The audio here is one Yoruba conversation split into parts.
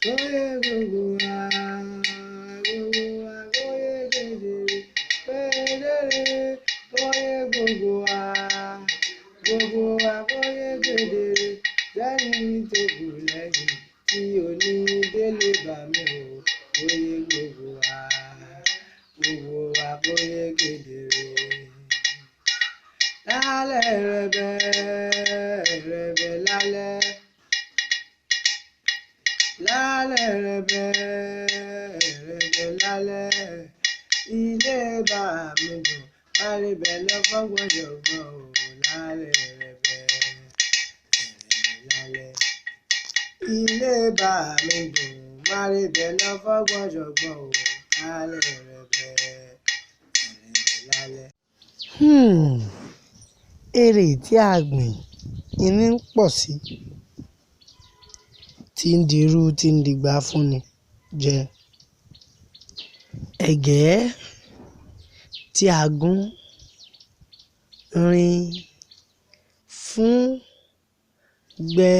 kóyè gbogbo wa kóyè kedere kedere kóyè gbogbo wa kóyè kedere lẹ́ni tó kù lẹ́yìn tí òní délé bá mi ò kóyè gbogbo wa kóyè kedere. Lálẹ́ rẹ̀bẹ̀ lálẹ́ rẹ̀bẹ̀ lálẹ́ ilé bá mi dùn àrẹ̀bẹ̀ lọ́fọ́gbọ́n jọ̀gbọ́n ò lálẹ́ rẹ̀bẹ̀ lálẹ́ ilé bá mi dùn àrẹ̀bẹ̀ lọ́fọ́gbọ́n jọ̀gbọ́n ò lálẹ́ rẹ̀bẹ̀ lálẹ́. Èrè tí a gbìn ìní ń pọ̀ sí, tí ń dirú tí ń dìgbà fúnni jẹ. Ẹ̀gẹ́ tí a gún rin fún gbẹ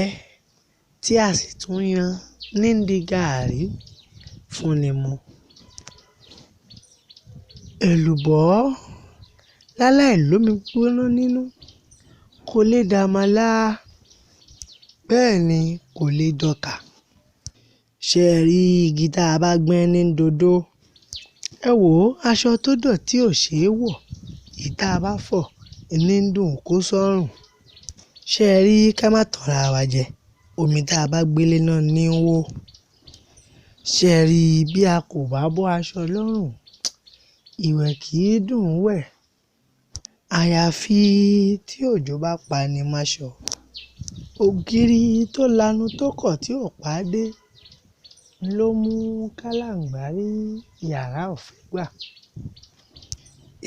tí a sì tún yan ní di gààrí fúnni mu. Èlùbọ́ láláì lómi gbóná nínú kò lè dàmàlà, bẹ́ẹ̀ ni kò lè dọkà. Ṣé ẹ rí igi tá a bá gbẹ́ ní dodo? Ẹ wò ó, aṣọ tó dọ̀tí ò ṣeé wọ̀, ìta bá fọ̀ ní ń dùn kó sọ́rùn. Ṣé ẹ rí ká má tanra wa jẹ, omi tá a bá gbélé náà ní ń wó. Ṣé ẹ rí bí a kò bá bọ́ aṣọ lọ́rùn, ìwẹ̀ kì í dùn wẹ̀. Àyàfi tí òjò bá pa ni máṣọ. Ògiri tó lanu tó kọ̀ tí ò pa dé ló mú kálàǹgbá rí yàrá ọ̀fẹ́ gbà.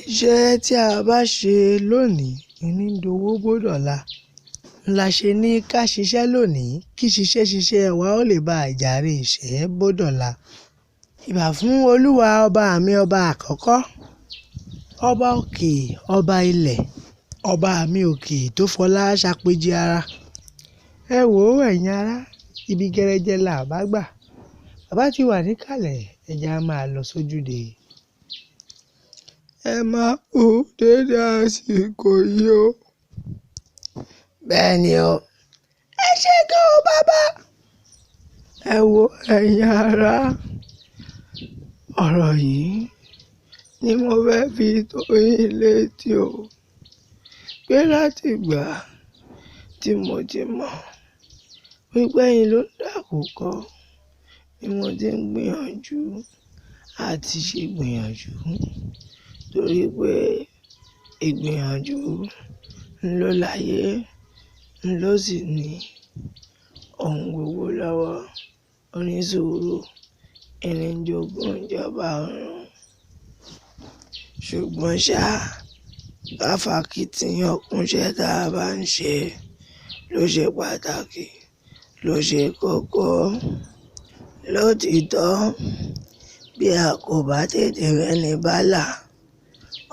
Iṣẹ́ tí a bá ṣe lónìí ní dowó bódọ̀la. La ṣe ní ká ṣiṣẹ́ lónìí kí ṣiṣẹ́ wa ó lè bá àjàre ìṣẹ́ bódọ̀la. Ìbà fún Olúwa ọba mi ọba àkọ́kọ́, ọba òkè ọba ilẹ̀, ọba mi òkè tó fọlá ṣàpèjì ara. Ẹ wò ó ẹ̀yin ará, ibi gẹrẹjẹ là bá gbà. Bàbá ti wà níkàlẹ̀, ẹja máa lọ sójúde. Ẹ máa kú dédé àsìkò yìí o. Bẹ́ẹ̀ ni o, ẹ ṣé gan o bàbá. Ẹ wo ẹ̀yin ará, ọ̀rọ̀ yìí ni mo fẹ́ fi tó yín létí o, pé láti ìgbà tí mo ti mọ̀ wípé ẹ̀yin ló dàkúkọ ni mo ti ń gbìyànjú àti ṣe gbìyànjú, torí pé ìgbìyànjú ló láyé ló sì ní ohun gbogbo lọ́wọ́. Onísùúrù ẹni jogún ìjọba ọ̀run. Ṣùgbọ́n ṣá, ká fàkìtìyàn kúnṣẹ́ tá a bá ń ṣe ló ṣe pàtàkì, ló ṣe kókó. Lótìítọ́, bí a kò bá tètè rẹ́ni bálà,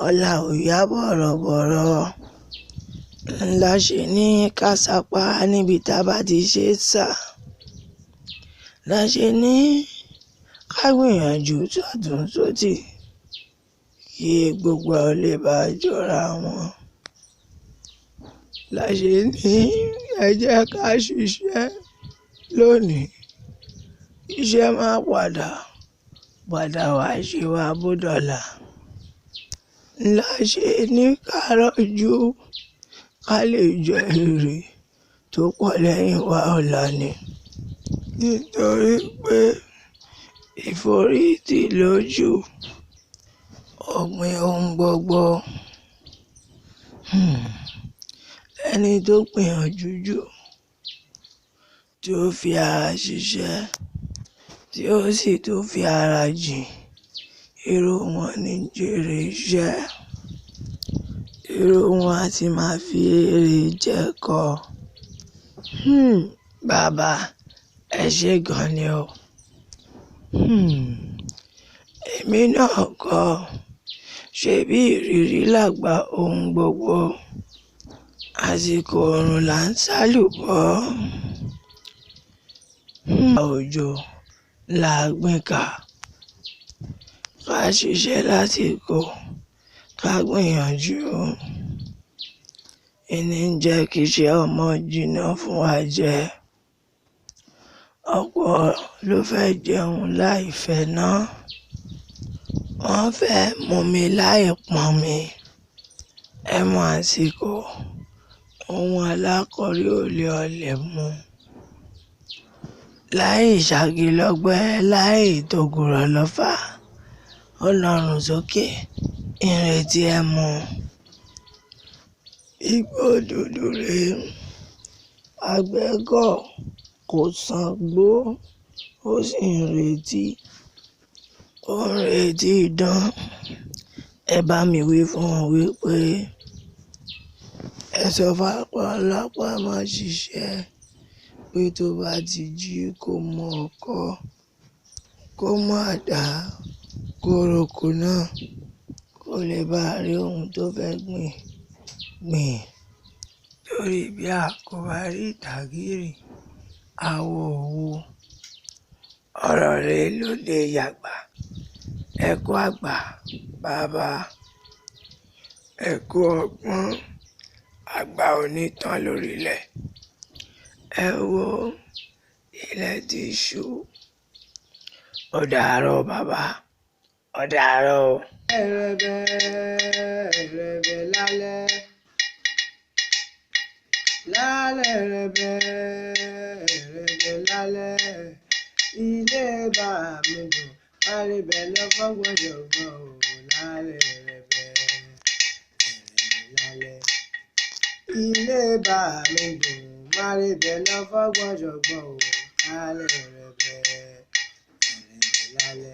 ọ̀la ò yá bọ̀rọ̀bọ̀rọ̀. Ńlá ṣe ní ká sapá níbi tá a bá ti ṣe sà. La ṣe ní ká gbìyànjú sọ́tùn sósì kí gbogbo ẹ̀ lè bá jọra wọn. La ṣe ní ẹ jẹ́ ká ṣiṣẹ́ lónìí, iṣẹ́ máa padà wá ṣe wá bódọ̀la. La ṣe ní ká rọ́jú ká lè jẹ èrè tó pọ̀ lẹ́yìn wa ọ̀la ni. Nítorí pé ìforítì lójú òpin ohun gbogbo. Ẹni tó gbìyànjú jù tí ó fi ara ṣiṣẹ́ tí ó sì tó fi ara jìn, irú wọn ní jèrè iṣẹ́. Irú wọn á ti máa fi èrè jẹ̀kọ. Bàbá, ẹ ṣé gan ni o. Èmi náà kọ́, ṣebí ìrírí làgbà ohun gbogbo. Àsìkò oòrùn là ń sálùbọ́. Òjò là á gbìn ká. Ká ṣiṣẹ́ lásìkò, ká gbìyànjú. Ìní ń jẹ́ kí iṣẹ́ ọmọ jìnnà fún wa jẹ. Ọ̀pọ̀ ló fẹ́ jẹun láì fẹ́ ná. Wọ́n fẹ́ mumi láì pọnmi. Ẹmu àsìkò, ohun alákọ̀rí ò lè ọlẹ̀ mu. Láì ṣagi lọ́gbẹ́, láì tògùrọ̀ lọ́fà, Ọlọ́run sókè, ìrètí ẹmu. Igbó dúdú rèé, àgbẹ̀ gọ̀ kò sangbó, ó sì ń retí, ó ń retí idán. Ẹ bá mi wí fún wọn wípé ẹ sọ f'Ápálápá má ṣiṣẹ́, pé tó bá ti jí kó mú ọkọ́, kó mú àdá, kó roko náà, kó lè bá rí ohun tó fẹ́ gbìn. Torí bí a kò bá rí ìtàgìrì, àwo òwú. Ọ̀rọ̀ rèé lóde yàgbà. Ẹ kú àgbà bàbá, ẹ kú ọgbọ́n, àgbà ò ní tán lórílẹ̀. Ẹ wo ilẹ̀ tí ṣú. Ó dàárọ̀ bàbá, ó dàárọ̀ o. Ẹrẹ̀bẹ̀ lálẹ́, lálẹ́ ẹrẹ̀bẹ̀ lálẹ́. Ilé bá mi dùn, àrẹ̀bẹ̀ lọ fọ́gbọ́dọ̀ gbọ́ o. Lálẹ́ ẹrẹ̀bẹ̀ lálẹ́. Ilé bá mi dùn, àrẹ̀bẹ̀ lọ fọ́gbọ́dọ̀ gbọ́ o. Lálẹ́ ẹrẹ̀bẹ̀ lálẹ́.